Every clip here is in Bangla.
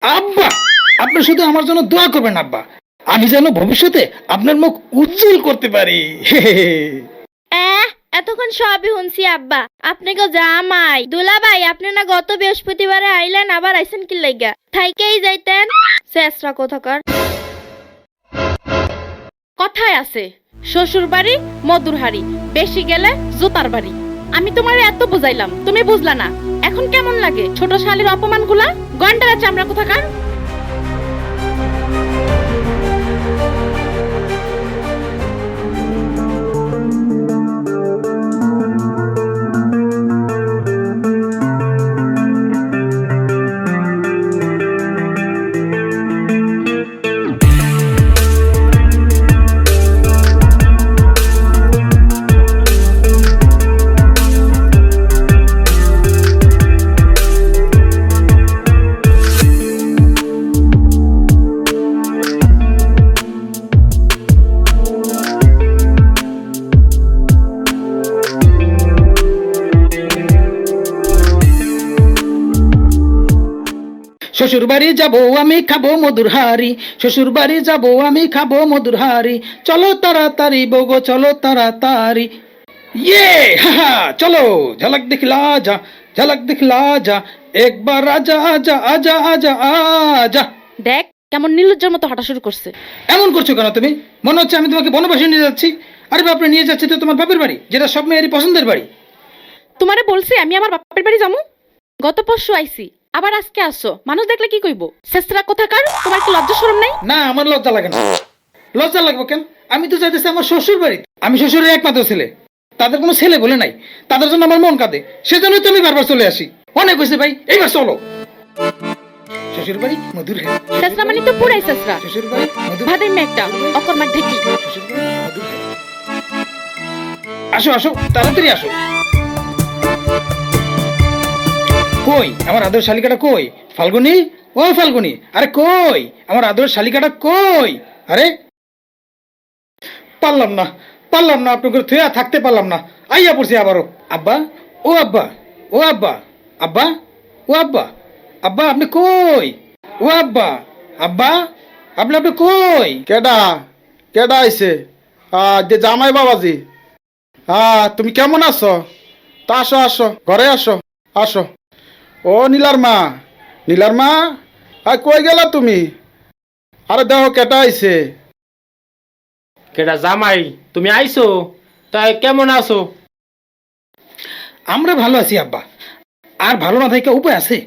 আব্বা, আপনি শুধু আমার জন্য দোয়া করবেন আব্বা, আমি যেন ভবিষ্যতে আপনার মুখ উজ্জ্বল করতে পারি। এহ, এতক্ষণ সবই শুনছি আব্বা। আপনি গো জামাই দুলাভাই, আপনি না গত বৃহস্পতিবারে আইলেন, আবার আইছেন কি লাইগা? থাইকেই যাইতেন শেষরা কোথাকার। কথায় আছে শ্বশুর বাড়ি মধুর হাড়ি, বেশি গেলে জুতার বাড়ি। আমি তোমার এত বুঝাইলাম, তুমি বুঝলা না। এখন কেমন লাগে ছোট শালীর অপমানগুলা? গন্ডারা চামড়া কোথাকার। শ্বশুর বাড়ি যাবো আমি খাবো মধুর হাড়ি, শ্বশুর বাড়ি যাবো আমি খাবো মধুর হাড়ি, চলো তাড়াতাড়ি বগো চলো তাড়াতাড়ি। ইয়ে হা, চলো ঝলক দিখলা যা, ঝলক দিখলা যা, একবার আজা আজা আজা আজা আজা। দেখ কেমন নির্লজ্জের মতো হাঁটা শুরু করছে। এমন করছো কেন তুমি? মনে হচ্ছে আমি তোমাকে বনবাসে নিয়ে যাচ্ছি। আরে বাপরে, নিয়ে যাচ্ছি তো তোমার বাপের বাড়ি, যেটা সব মেয়েরই পছন্দের বাড়ি। তোমারে বলছি আমি আমার বাপের বাড়ি যাবো? গত পরশু আইছি, আবার আজকে আসছো, মানুষ দেখলে কি কইবো? শেষরা কোথাকার, তোমার কি লজ্জা শরম নাই? না, আমার লজ্জা লাগে না। লজ্জা লাগবে কেন? আমি তো চাইতেছি আমার শ্বশুর বাড়ি, আমি শ্বশুরের একমাত্র ছেলে, তাদের কোনো ছেলে বলে নাই, তাদের জন্য আমার মন কাঁদে, সেজন্যই তো আমি বারবার চলে আসি। অনেক হয়েছে ভাই, এইবার চলো। শ্বশুর বাড়ি মধুর হাড়ি, শেষরা মানে তো পুরাই শেষরা। শ্বশুর বাড়ি মধুর হাড়ি, ভাদের মেয়েটা অকর্মার ঢেকি। শ্বশুর বাড়ি মধুর হাড়ি। আসো আসো, তাড়াতাড়ি আসো। কই আমার আদর শালিকাটা কই? ফাল্গুনি, ও ফাল্গুনি, আরে কই আমার আদর শালিকাটা কই? আরে পারলাম না, পারলাম না, আপনাকে থুয়া থাকতে পারলাম না, আইয়া পড়ছি আবারও। আব্বা, ও আব্বা, ও আব্বা, আব্বা, ও আব্বা, আব্বা আপনি কই? ও আব্বা, আব্বা আপনি আপনি কই? কেডা কেডা আইছে? যে জামাই বাবাজি। তুমি কেমন আছো? তা আসো আসো, ঘরে আসো, আসো। ও নীলার মা, নীলার মা, কই গেলা তুমি? আরে দেখো কেটা আইছে। কেডা জামাই? তুমি আইছো? তাই কেমন আছো? আমরা ভালো আছি আব্বা, আর ভালো না থাকা উপায় আছে?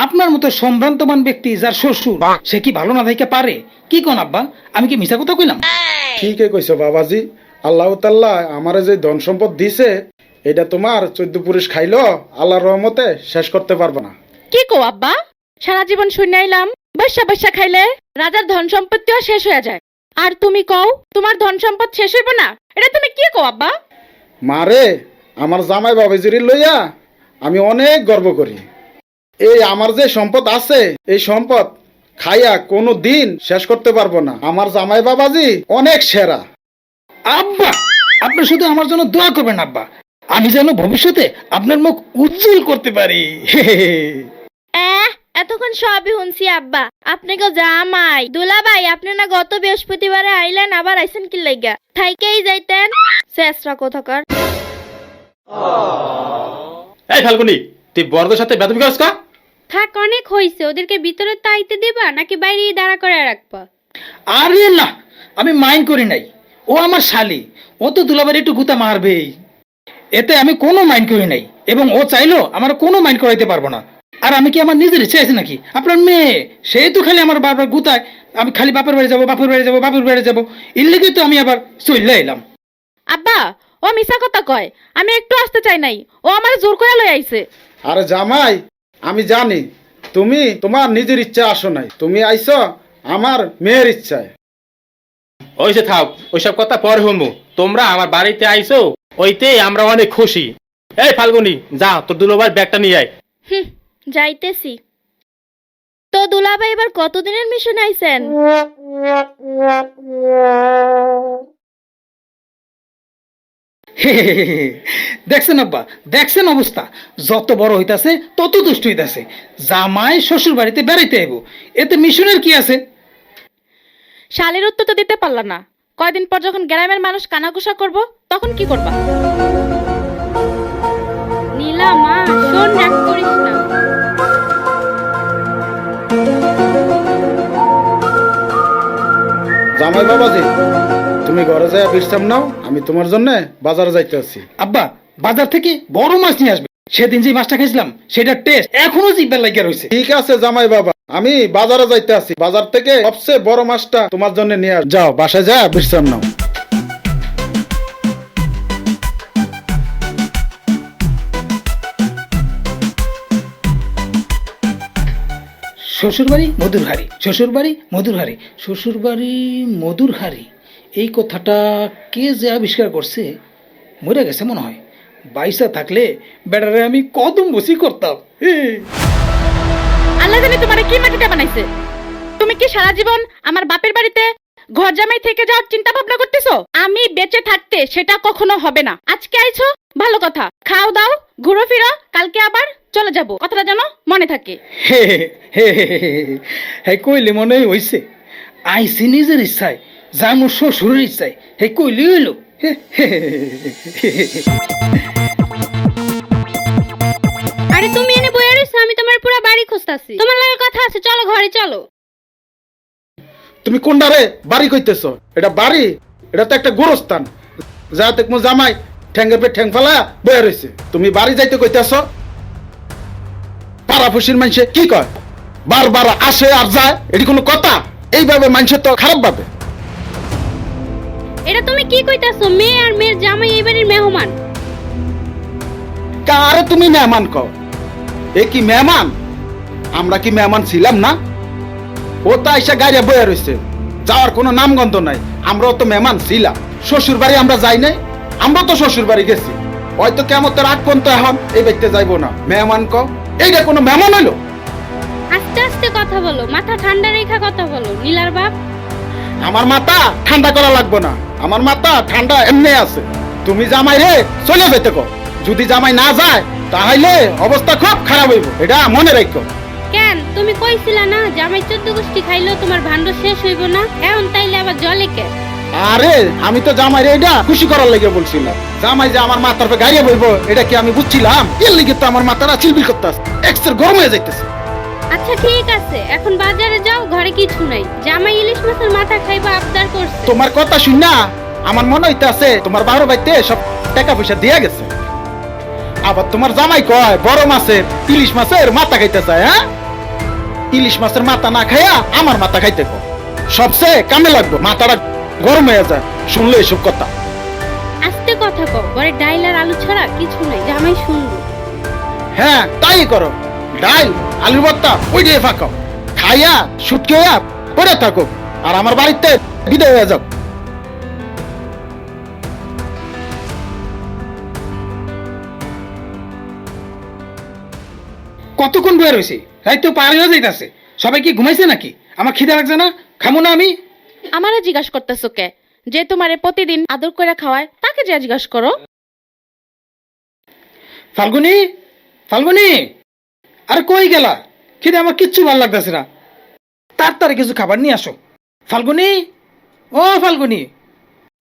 আপনার মতো সম্ভ্রান্তমান ব্যক্তি যার শ্বশুর, সে কি ভালো না থাকা পারে? কি কোন আব্বা, আমি কি মিছা কথা কইলাম? ঠিকই কইছো বাবাজি। আল্লাহ তাল্লাহ আমারে যে ধন সম্পদ দিছে, এটা তোমার 14 পুরুষ খাইলো আল্লাহর রহমতে শেষ করতে পারবো না। কি কো আব্বা? সারা জীবন শুনে আইলাম বৈশা বৈশা খাইলে রাজার ধন সম্পত্তিও শেষ হয়ে যায়, আর তুমি কও তোমার ধন সম্পদ শেষ হইব না? এটা তুমি কি কও আব্বা? মারে, আমার জামাই বাবাজির লইয়া আমি অনেক গর্ব করি। এই আমার যে সম্পদ আছে, এই সম্পদ খাইয়া কোনো দিন শেষ করতে পারবো না। আমার জামাই বাবাজি অনেক সেরা। আব্বা, আপনি শুধু আমার জন্য দোয়া করবেন আব্বা, আমি যেন ভবিষ্যতে আপনার মুখ উজ্জ্বল করতে পারি। এহ, এতক্ষণ সবই শুনছি আব্বা। আপনি গো জামাই দুলাভাই, আপনি না গত বৃহস্পতিবারে আইলেন, আবার আইছেন কি লাইগা? থাইকেই যাইতেন শেষরা কোথাকার। এই ফাল্গুনি, তুই বড়দের সাথে বেদবি করছ কা? থাক, অনেক হইছে। ওদেরকে ভিতরে তাইতে দিবা নাকি বাইরে দাঁড়া করে রাখবা? আরে না, আমি মাইন্ড করি নাই, ও আমার শালি, ও তো দুলাবার একটু গুতা মারবেই, এতে আমি কোনো মাইন্ড করি নাই, এবং ও চাইলো আমার কোনো মাইন্ড করাইতে পারবো না। আর আমি কি আমার নিজের ইচ্ছে আছে নাকি? আপনার মেয়ে, সেই তো খালি আমার বারবার গুতায়, আমি খালি বাপের বাড়ি যাবো, বাপের বাড়ি যাবো, বাপের বাড়ি যাবো, এর লেগে তো আমি আবার চলে এলাম। আব্বা, ও মিছা কথা কয়। আমি একটু আসতে চাই নাই, ও আমার জোর করে লই আইছে। আরে জামাই, আমি জানি তুমি তোমার নিজের ইচ্ছা আসো নাই, তুমি আইছো আমার মেয়ের ইচ্ছায়। ওইসে থাক, ওইসব কথা পরে হমু। তোমরা আমার বাড়িতে আইছো, ওইতেই আমরা অনেক খুশি। এই ফাল্গুনি, যা তোর দুলোবার ব্যাগটা নিয়ে আয়। হুম, যাইতেছি। তো দুলাভাই এবার কতদিনের মিশন আইছেন? দেখছেন আব্বা, দেখছেন অবস্থা, যত বড় হইতাছে তত দুষ্ট হইতাছে। জামাই শ্বশুর বাড়িতে বেড়াইতে আইব, এতে মিশনের কি আছে? শালের উত্তর তো দিতে পারলা না। কয়দিন পর যখন গ্রামের মানুষ কানাঘুষা করব তখন কি করবা? নীলা মা, শোন, রাগ করিস না। জামাই বাবাজি, তুমি ঘরে যায় বিশ্রাম নাও, আমি তোমার জন্য বাজারে যাইতে আছি। আব্বা, বাজার থেকে বড় মাছ নিয়ে আসবে। সেদিন যে মাছটা খাইছিলাম সেটার টেস্ট এখনো জিভে লাগিয়া রয়েছে। ঠিক আছে জামাই বাবা, আমি বাজারে যাইতে আছি। বাজার থেকে সবচেয়ে বড় মাছটা তোমার জন্য নিয়ে যাও, বাসায় যা বিশ্রাম নাও। শ্বশুরবাড়ি মধুর হাড়ি, শ্বশুরবাড়ি মধুর হাড়ি, শ্বশুরবাড়ি মধুর হাড়ি, এই কথাটা কে যে আবিষ্কার করছে? মরে গেছে মনে হয়। বাইসা থাকলে বেড়ারে আমি কদম বসি করতাম। আল্লাহ জানে তোমারে কি মাটিটা বানাইছে। তুমি কি সারা জীবন আমার বাপের বাড়িতে ঘর জামাই থেকে যাওয়ার চিন্তা ভাবনা করতেছো? আমি বেঁচে থাকতে সেটা কখনো হবে না। আজকে আইছো ভালো কথা, খাও দাও, ঘুরো ফিরো, কালকে আবার চলে যাব। কথাটা যেন মনে থাকে। হে হে হে কইলে মনে হইছে আইসি নিজের ইচ্ছায়, জানো শ্বশুরের ইচ্ছায়, হে কইলে হইলো। আরে তুমি এনে বইয়া রইছো, আমি তোমার পুরো বাড়ি খুঁজতাছি। তোমার লাগে কথা আছে, চলো ঘরে চলো। তুমি কোনটারে বাড়ি কইতেছো? এটা বাড়ি? এটা তো একটা গোরস্থান। যা দেখবো জামাই ঠ্যাঙ্গে পে ঠ্যাং ফেলা বয়ে রয়েছে, তুমি বাড়ি যাইতে কইতেছো? পাড়াফুসির মানুষে কি কয়, বারবার আসে আর যায়, এটি কোনো কথা? এইভাবে মানুষের তো খারাপ ভাবে। এটা তুমি কি কইতাছো? মেয়ে আর মেয়ের জামাই এই বাড়ির মেহমান। কারে তুমি মেহমান কও? এ কি মেহমান? আমরা কি মেহমান ছিলাম না? ও তো আইসা গাড়ি বয়ে রয়েছে, যাওয়ার কোনো নামগন্ধ নাই। আমরাও তো মেহমান ছিলাম। শ্বশুর বাড়ি আমরা যাই নাই? আমরা তো শ্বশুর বাড়ি গেছি। হয়তো কেমন তো রাগ পর্যন্ত এখন এই ব্যক্তি যাইবো না। মেহমান কও, এইটা কোনো মেহমান হইলো? আস্তে আস্তে কথা বলো, মাথা ঠান্ডা রেখা কথা বলো নীলার বাপ। আমার মাথা ঠান্ডা করা লাগবো না, আমার মাথা ঠান্ডা এমনি আছে। তুমি জামাই রে চলে যাইতে কও। যদি জামাই না যায় তাহলে অবস্থা খুব খারাপ হইব, এটা মনে রাখো। কেন তুমি কইছিলা না জামাই 14 গোষ্ঠী খাইলেও তোমার ভান্ড শেষ হইব না? এখন তাইলে আবার জলে কে? আরে আমি তো জামাই রে এটা খুশি করার লেগে বলছিলাম। জামাই যে আমার মাথার পে গাড়িয়ে বইব এটা কি আমি বুঝছিলাম? এর লিগে তো আমার মাথাটা চিলবিল করতেছে, এক্সের গরম হয়ে যাইতেছে। আচ্ছা ঠিক আছে, এখন বাজারে যাও, ঘরে কিছু নাই। জামাই ইলিশ মাছের মাথা খাইবা আবদার করছে। তোমার কথা শুন না আমার মনে হইতাছে তোমার বারো বাইতে সব টাকা পয়সা দিয়া গেছে। আবার তোমার জামাই কয় বড় মাছের ইলিশ মাছের মাথা খাইতে চায়। হ্যাঁ, ইলিশ মাছের মাথা না খাইয়া আমার মাথা খাইতে কো, সবচেয়ে কামে লাগবে, মাথাটা গরম হয়ে যায় শুনলে এসব কথা। আস্তে কথা কও, ঘরে ডাইল আর আলু ছাড়া কিছু নাই, জামাই শুনবো। হ্যাঁ তাই করো, ডাইল আলুর ভর্তা ওই দিয়ে ফাঁকাও, খাইয়া সুটকে হইয়া পড়ে থাকো আর আমার বাড়িতে বিদায় হয়ে যাও। কতক্ষণ বয়ে রয়েছে? রাইতে পার হয়ে যাইতাছে। সবাই কি ঘুমাইছে নাকি? আমার খিদে লাগছে না? খামো না আমি? আমারে জিজ্ঞাসা করতেছো কে? যে তোমারে প্রতিদিন আদর করে খাওয়ায় তাকে যে জিজ্ঞাসা করো। ফাল্গুনি, ফাল্গুনি, আরে কই গেলা? খিদে আমার কিচ্ছু ভালো লাগতেছে না। তাড়াতাড়ি কিছু খাবার নিয়ে আসো। ফাল্গুনি, ও ফাল্গুনি,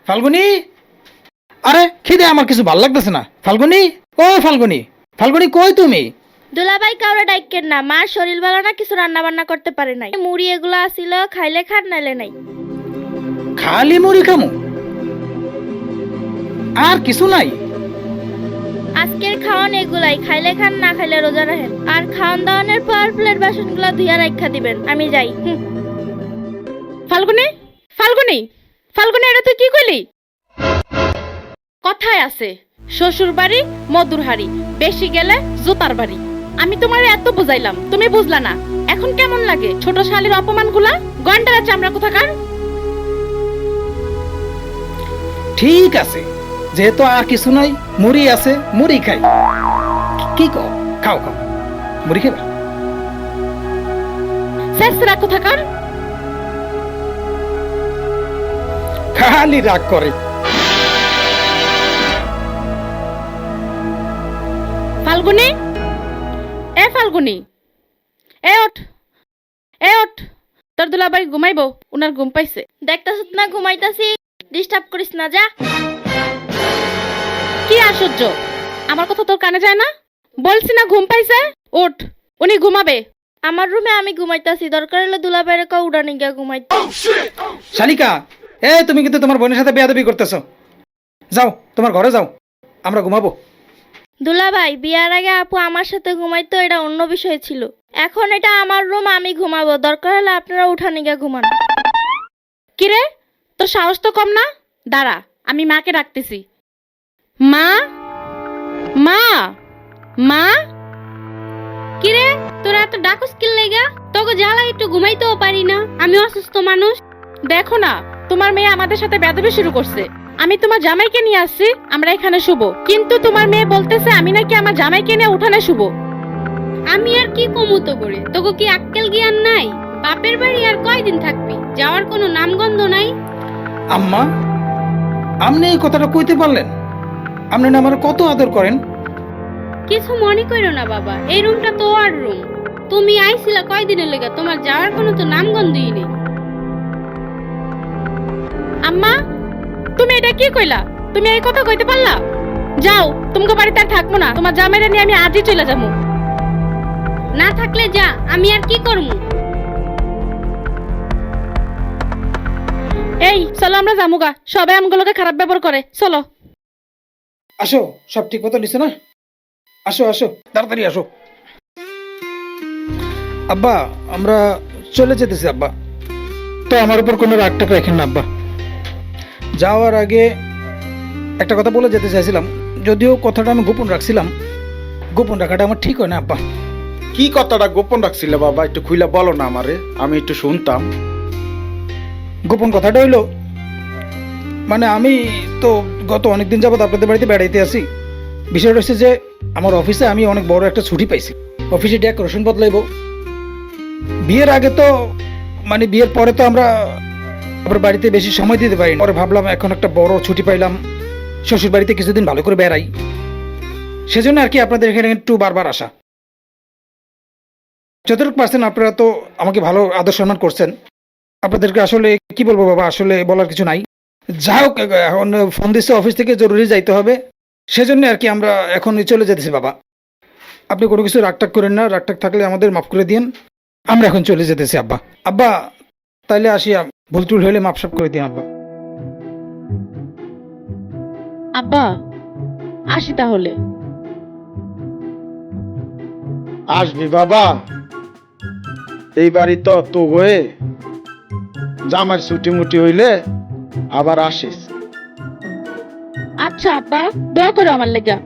ফাল্গুনি, আরে খিদে আমার কিছু ভালো লাগতেছে না। ফাল্গুনি, ও ফাল্গুনি, ফাল্গুনি কই তুমি? দুলাভাই কাউরে ডাইকেন না, মার শরীর ভালো না, কিছু রান্না বান্না করতে পারে নাই। মুড়ি এগুলো আসিল, খাইলে খান নাইলে নাই। খালি মুড়ি খামু আর কিছু নাই? আজকের খাওয়ান এগুলাই, খাইলে খান না খাইলে রোজা রাখেন। আর খাওয়ান দাওয়ানের পর প্লেট বাসনগুলো ধুইয়া রাখা দিবেন। আমি যাই। ফাল্গুনি, ফাল্গুনি, ফাল্গুনি, এটা তুই কি কইলি? কথায় আছে শ্বশুর বাড়ি মধুর হাড়ি, বেশি গেলে জুতার বাড়ি। আমি তোমার এত বুঝাইলাম, তুমি বুঝলা না। এখন কেমন লাগে ছোট শালীর অপমানগুলা? গন্ডারা চামড়া কোথাকার। ঠিক আছে, যেহেতু আর কিছু নাই, মুড়ি আছে, মুড়ি খাই। কি কও? খাও খাও, মুড়ি খাবা? শেষরা কোথাকার। খালি রাগ করে। ফাল্গুনি, এ ফাল্গুনি, এ ওঠ, এ ওঠ। তোর দুলাভাই ঘুমাইবো, উনার ঘুম পাইছে। দেখতাছিস না ঘুমাইতাছি, ডিস্টার্ব করিস না যা। কি আশ্চর্য, আমার কথা তোর কানে যায় না? বলছি না ঘুম পাইছে, ওঠ, উনি ঘুমাবে। আমার রুমে আমি ঘুমাইতাছি, দরকার হলে দুলাভাইয়ের কা উড়ানি গিয়া ঘুমাইতে। শালিকা, তুমি কিন্তু তোমার বোনের সাথে বেয়াদবি করতেছো। যাও তোমার ঘরে যাও, আমরা ঘুমাবো। দুলাভাই, বিয়ার আগে আপু আমার সাথে ঘুমাইতো, এটা অন্য বিষয় ছিল। এখন এটা আমার রুম, আমি ঘুমাবো, দরকার হলে আপনারা উঠানি গিয়া ঘুমান। কিরে, তোর সাহস তো কম না? দাঁড়া, আমি মাকে ডাকতেছি। মা, মা, মা। কিরে, তোরা এত ডাকুস কি লাগা? তোকে জ্বালা একটু ঘুমাইতেও পারি না, আমি অসুস্থ মানুষ। দেখো না, তোমার মেয়ে আমাদের সাথে বেদবি শুরু করছে। আমি তোমার জামাইকে নিয়ে আসছি, আমরা এখানে শুব, কিন্তু তোমার মেয়ে বলতেছে আমি নাকি আমার জামাইকে নিয়ে উঠানে শুব। আমি আর কি কমুতো করে, তোকে কি আক্কেল জ্ঞান নাই? বাপের বাড়ি আর কয়দিন থাকবি? যাওয়ার কোনো নামগন্ধ নাই। আম্মা, আপনি এই কথাটা কইতে পারলেন? আপনি না আমার কত আদর করেন। কিছু মনে করো না বাবা, এই রুমটা তো আর রুম। তুমি আইছিলা কয়দিনের লেগে, তোমার যাওয়ার কোনো তো নামগন্ধই নেই। আম্মা, তুমি এটা কি কইলা? তুমি এই কথা কইতে পারলা? যাও, তোমাকে বাড়িতে আর থাকবো না, তোমার জামাইরা নিয়ে আমি আজই চলে যাবো। না থাকলে যা, আমি আর কি করবো। এই চলো আমরা যামুগা, সবাই আমগুলোকে খারাপ ব্যবহার করে, চলো। আসো, সব ঠিক মতো নিছে না? আসো আসো, তাড়াতাড়ি আসো। আব্বা, আমরা চলে যেতেছি আব্বা। তো আমার উপর কোনো রাগ টাগ রাখেন না আব্বা। যাওয়ার আগে একটা কথা বলে যেতে চাইছিলাম, যদিও কথাটা আমি গোপন রাখছিলাম। গোপন রাখাটা আমার ঠিক হয় না আব্বা। কি কথাটা গোপন রাখছিলে বাবা, একটু খুইলা বলো না আমারে, আমি একটু শুনতাম। গোপন কথাটা হইলো, মানে আমি তো গত অনেকদিন যাবত আপনাদের বাড়িতে বেড়াইতে আসি। বিষয়টা হচ্ছে যে আমার অফিসে আমি অনেক বড় একটা ছুটি পাইছি, অফিসে ডেকোরেশন বদলাইব। বিয়ের আগে তো, মানে বিয়ের পরে তো আমরা আবার বাড়িতে বেশি সময় দিতে পারি না। পরে ভাবলাম এখন একটা বড় ছুটি পাইলাম, শ্বশুর বাড়িতে কিছুদিন ভালো করে বেড়াই। সেজন্য আর কি আপনাদের এখানে একটু বারবার আসা। যতটুকু পারছেন আপনারা তো আমাকে ভালো আদর সম্মান করছেন। আপনাদেরকে আসলে কি বলবো বাবা, আসলে বলার কিছু নাই। যাই হোক, এখন ফোন দিচ্ছে অফিস থেকে, জরুরি যাইতে হবে, সেজন্য আর কি আমরা এখন চলে যেতেছি বাবা। আপনি কোনো কিছু রাগটাগ করেন না, রাগটাগ থাকলে আমাদের মাফ করে দিন। আমরা এখন চলে যেতেছি আব্বা। আব্বা তাইলে আসি, ভুল টুল হলে মাপ সাপ করে দিন আব্বা। আব্বা, আসি তাহলে। আসবি বাবা, এই বাড়ি তো তো হয়ে জামার ছুটি মুটি হইলে আবার আসিস। আচ্ছা আব্বা, দোয়া করো আমার লেগা।